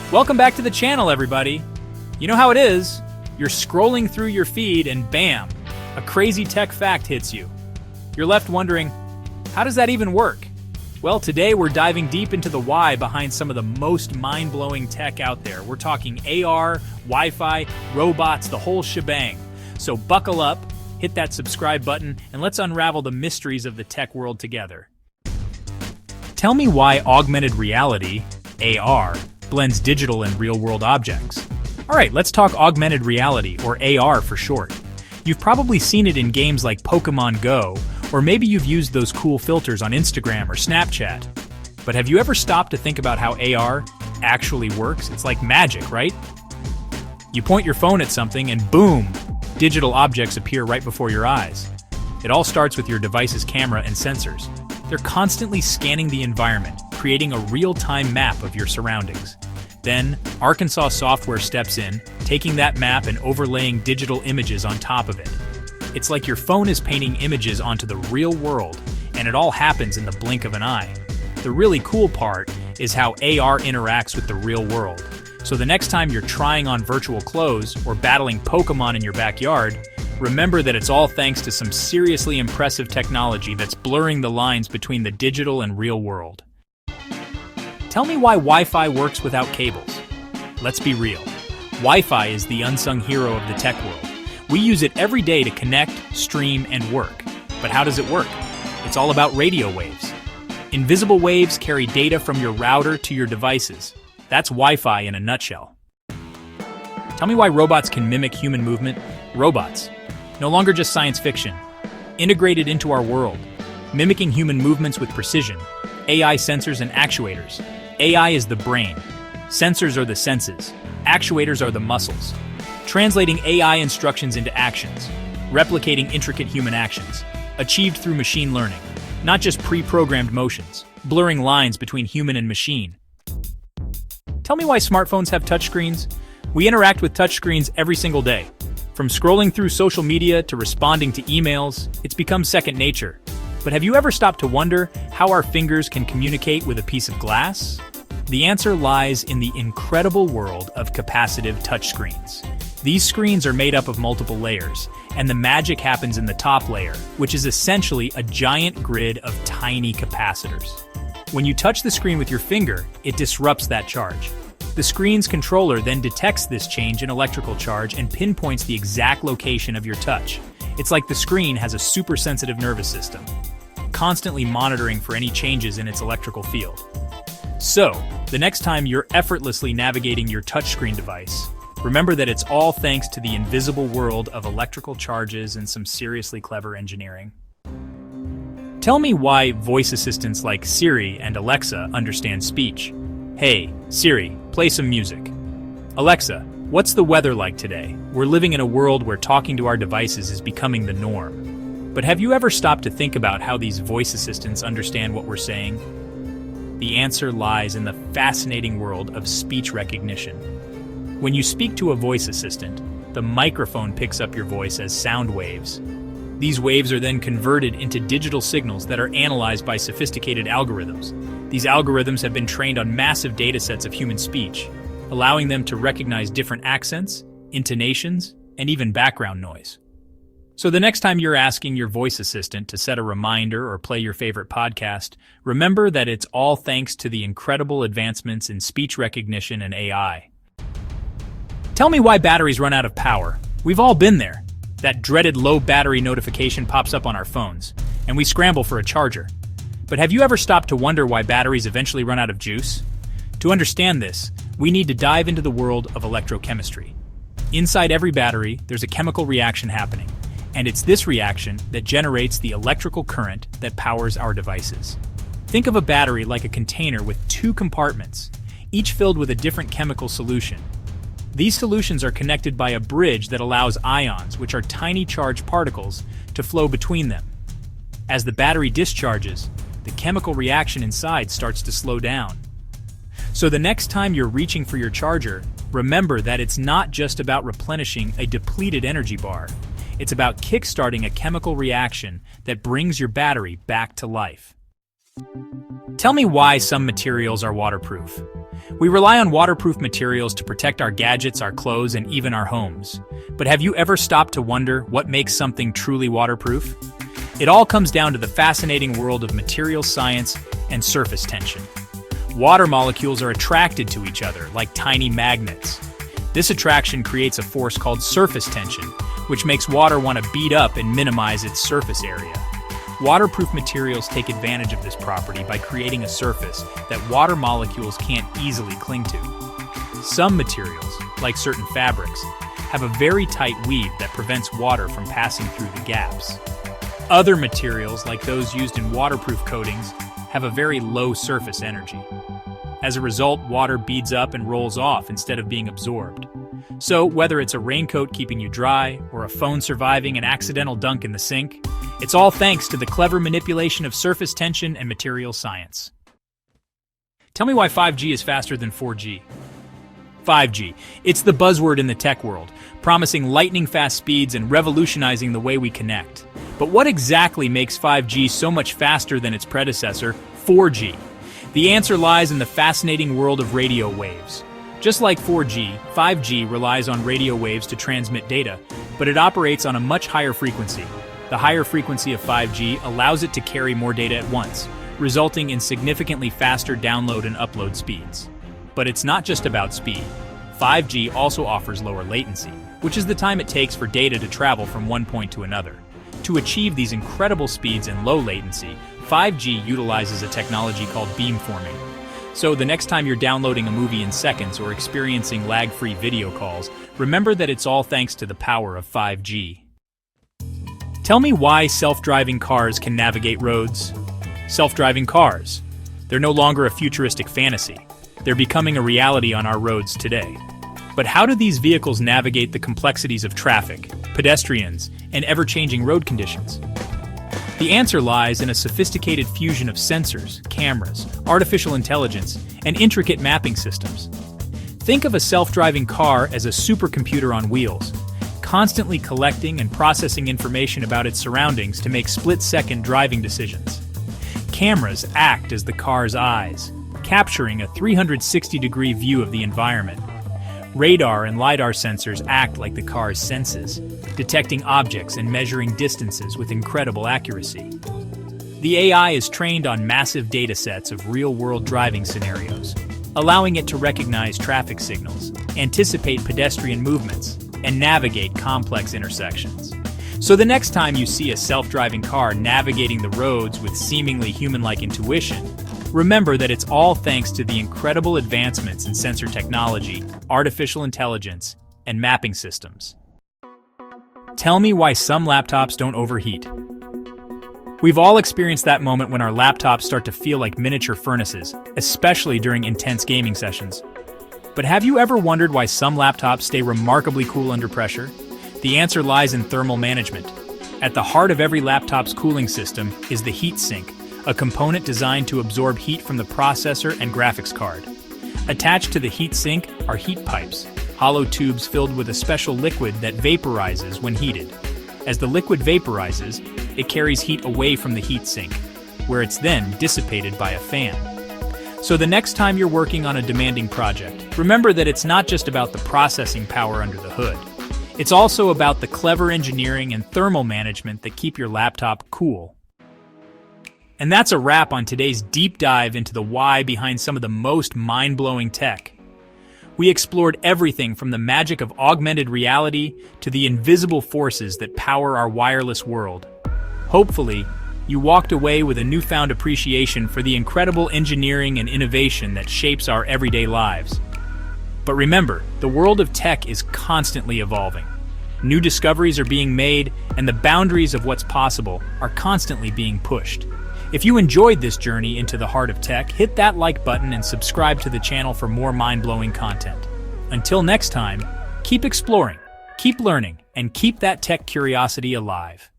Welcome back to the channel, everybody. You know how it is. You're scrolling through your feed and bam, a crazy tech fact hits you. You're left wondering, how does that even work? Well, today we're diving deep into the why behind some of the most mind-blowing tech out there. We're talking AR, Wi-Fi, robots, the whole shebang. So buckle up, hit that subscribe button, and let's unravel the mysteries of the tech world together. Tell me why augmented reality, AR, blends digital and real-world objects. All right, let's talk augmented reality, or AR for short. You've probably seen it in games like Pokemon Go, or maybe you've used those cool filters on Instagram or Snapchat. But have you ever stopped to think about how AR actually works? It's like magic, right? You point your phone at something and boom, digital objects appear right before your eyes. It all starts with your device's camera and sensors. They're constantly scanning the environment, creating a real-time map of your surroundings. Then, Arkansas software steps in, taking that map and overlaying digital images on top of it. It's like your phone is painting images onto the real world, and it all happens in the blink of an eye. The really cool part is how AR interacts with the real world. So the next time you're trying on virtual clothes or battling Pokemon in your backyard, remember that it's all thanks to some seriously impressive technology that's blurring the lines between the digital and real world. Tell me why Wi-Fi works without cables. Let's be real. Wi-Fi is the unsung hero of the tech world. We use it every day to connect, stream, and work. But how does it work? It's all about radio waves. Invisible waves carry data from your router to your devices. That's Wi-Fi in a nutshell. Tell me why robots can mimic human movement. Robots. No longer just science fiction. Integrated into our world. Mimicking human movements with precision. AI sensors and actuators. AI is the brain. Sensors are the senses. Actuators are the muscles. Translating AI instructions into actions, replicating intricate human actions, achieved through machine learning, not just pre-programmed motions, blurring lines between human and machine. Tell me why smartphones have touchscreens. We interact with touchscreens every single day. From scrolling through social media to responding to emails, it's become second nature. But have you ever stopped to wonder how our fingers can communicate with a piece of glass? The answer lies in the incredible world of capacitive touchscreens. These screens are made up of multiple layers, and the magic happens in the top layer, which is essentially a giant grid of tiny capacitors. When you touch the screen with your finger, it disrupts that charge. The screen's controller then detects this change in electrical charge and pinpoints the exact location of your touch. It's like the screen has a super sensitive nervous system, constantly monitoring for any changes in its electrical field. So, the next time you're effortlessly navigating your touchscreen device, remember that it's all thanks to the invisible world of electrical charges and some seriously clever engineering. Tell me why voice assistants like Siri and Alexa understand speech. Hey, Siri, play some music. Alexa, what's the weather like today? We're living in a world where talking to our devices is becoming the norm. But have you ever stopped to think about how these voice assistants understand what we're saying? The answer lies in the fascinating world of speech recognition. When you speak to a voice assistant, the microphone picks up your voice as sound waves. These waves are then converted into digital signals that are analyzed by sophisticated algorithms. These algorithms have been trained on massive data sets of human speech, allowing them to recognize different accents, intonations, and even background noise. So the next time you're asking your voice assistant to set a reminder or play your favorite podcast, remember that it's all thanks to the incredible advancements in speech recognition and AI. Tell me why batteries run out of power. We've all been there. That dreaded low battery notification pops up on our phones, and we scramble for a charger. But have you ever stopped to wonder why batteries eventually run out of juice? To understand this, we need to dive into the world of electrochemistry. Inside every battery, there's a chemical reaction happening, and it's this reaction that generates the electrical current that powers our devices. Think of a battery like a container with two compartments, each filled with a different chemical solution. These solutions are connected by a bridge that allows ions, which are tiny charged particles, to flow between them. As the battery discharges, the chemical reaction inside starts to slow down. So the next time you're reaching for your charger, remember that it's not just about replenishing a depleted energy bar. It's about kickstarting a chemical reaction that brings your battery back to life. Tell me why some materials are waterproof. We rely on waterproof materials to protect our gadgets, our clothes, and even our homes. But have you ever stopped to wonder what makes something truly waterproof? It all comes down to the fascinating world of material science and surface tension. Water molecules are attracted to each other like tiny magnets. This attraction creates a force called surface tension, which makes water want to beat up and minimize its surface area. Waterproof materials take advantage of this property by creating a surface that water molecules can't easily cling to. Some materials, like certain fabrics, have a very tight weave that prevents water from passing through the gaps. Other materials, like those used in waterproof coatings, have a very low surface energy. As a result, water beads up and rolls off instead of being absorbed. So, whether it's a raincoat keeping you dry or a phone surviving an accidental dunk in the sink, it's all thanks to the clever manipulation of surface tension and material science. Tell me why 5G is faster than 4G. 5G. It's the buzzword in the tech world, promising lightning-fast speeds and revolutionizing the way we connect. But what exactly makes 5G so much faster than its predecessor, 4G? The answer lies in the fascinating world of radio waves. Just like 4G, 5G relies on radio waves to transmit data, but it operates on a much higher frequency. The higher frequency of 5G allows it to carry more data at once, resulting in significantly faster download and upload speeds. But it's not just about speed. 5G also offers lower latency, which is the time it takes for data to travel from one point to another. To achieve these incredible speeds and low latency, 5G utilizes a technology called beamforming. So the next time you're downloading a movie in seconds or experiencing lag-free video calls, remember that it's all thanks to the power of 5G. Tell me why self-driving cars can navigate roads. Self-driving cars. They're no longer a futuristic fantasy. They're becoming a reality on our roads today. But how do these vehicles navigate the complexities of traffic, pedestrians, and ever-changing road conditions? The answer lies in a sophisticated fusion of sensors, cameras, artificial intelligence, and intricate mapping systems. Think of a self-driving car as a supercomputer on wheels, constantly collecting and processing information about its surroundings to make split-second driving decisions. Cameras act as the car's eyes, capturing a 360-degree view of the environment. Radar and LiDAR sensors act like the car's senses, detecting objects and measuring distances with incredible accuracy. The AI is trained on massive data sets of real-world driving scenarios, allowing it to recognize traffic signals, anticipate pedestrian movements, and navigate complex intersections. So the next time you see a self-driving car navigating the roads with seemingly human-like intuition, remember that it's all thanks to the incredible advancements in sensor technology, artificial intelligence, and mapping systems. Tell me why some laptops don't overheat. We've all experienced that moment when our laptops start to feel like miniature furnaces, especially during intense gaming sessions. But have you ever wondered why some laptops stay remarkably cool under pressure? The answer lies in thermal management. At the heart of every laptop's cooling system is the heat sink, a component designed to absorb heat from the processor and graphics card. Attached to the heat sink are heat pipes, hollow tubes filled with a special liquid that vaporizes when heated. As the liquid vaporizes, it carries heat away from the heat sink, where it's then dissipated by a fan. So the next time you're working on a demanding project, remember that it's not just about the processing power under the hood. It's also about the clever engineering and thermal management that keep your laptop cool. And that's a wrap on today's deep dive into the why behind some of the most mind-blowing tech. We explored everything from the magic of augmented reality to the invisible forces that power our wireless world. Hopefully, you walked away with a newfound appreciation for the incredible engineering and innovation that shapes our everyday lives. But remember, the world of tech is constantly evolving. New discoveries are being made, and the boundaries of what's possible are constantly being pushed. If you enjoyed this journey into the heart of tech, hit that like button and subscribe to the channel for more mind-blowing content. Until next time, keep exploring, keep learning, and keep that tech curiosity alive.